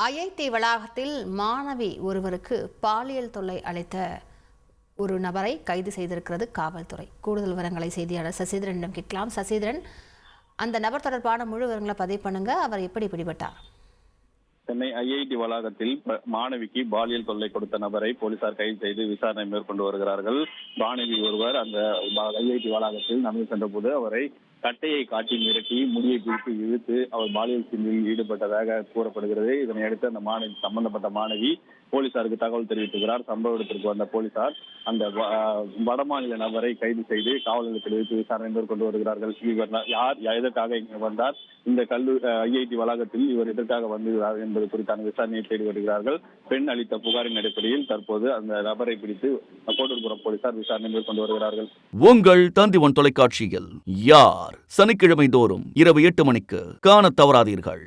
IIT வளாகத்தில் மாணவி ஒருவருக்கு பாலியல் தொல்லை அளித்த ஒரு நபரை கைது செய்திருக்கிறது காவல்துறை. கூடுதல் விவரங்களை செய்தியாளர் சசிதரனிடம் கேட்கலாம். சசிதரன், அந்த நபர் தொடர்பான முழு விவரங்களை பதிவு பண்ணுங்க. அவர் எப்படி பிடிபட்டார்? சென்னை ஐஐடி வளாகத்தில் மாணவிக்கு பாலியல் தொல்லை கொடுத்த நபரை போலீசார் கைது செய்து விசாரணை மேற்கொண்டு வருகிறார்கள். மாணவி ஒருவர் அந்த ஐஐடி வளாகத்தில் நடந்து சென்ற போது அவரை கட்டையை காட்டி மிரட்டி முடியை பிடித்து இழுத்து அவர் பாலியல் சிந்தில் ஈடுபட்டதாக கூறப்படுகிறது. இதனையடுத்து அந்த மாணவி சம்பந்தப்பட்ட மாணவி போலீசாருக்கு தகவல் தெரிவித்துகிறார். சம்பவ இடத்திற்கு வந்த போலீசார் அந்த வடமாநில நபரை கைது செய்து காவல் நிலையத்தில் வைத்து விசாரணை மேற்கொண்டு வருகிறார்கள். இவர் யார், எதற்காக இங்கு வந்தார், இந்த ஐஐடி வளாகத்தில் இவர் எதற்காக வந்துகிறார் என்பது குறித்தான விசாரணையை தேடி வருகிறார்கள். பெண் அளித்த புகாரின் அடிப்படையில் தற்போது அந்த நபரை பிடித்து கோட்டூர்புரம் போலீசார் விசாரணை மேற்கொண்டு வருகிறார்கள். உங்கள் தந்திவன் தொலைக்காட்சியில் யார் சனிக்கிழமை தோறும் இரவு 8 மணிக்கு காண தவறாதீர்கள்.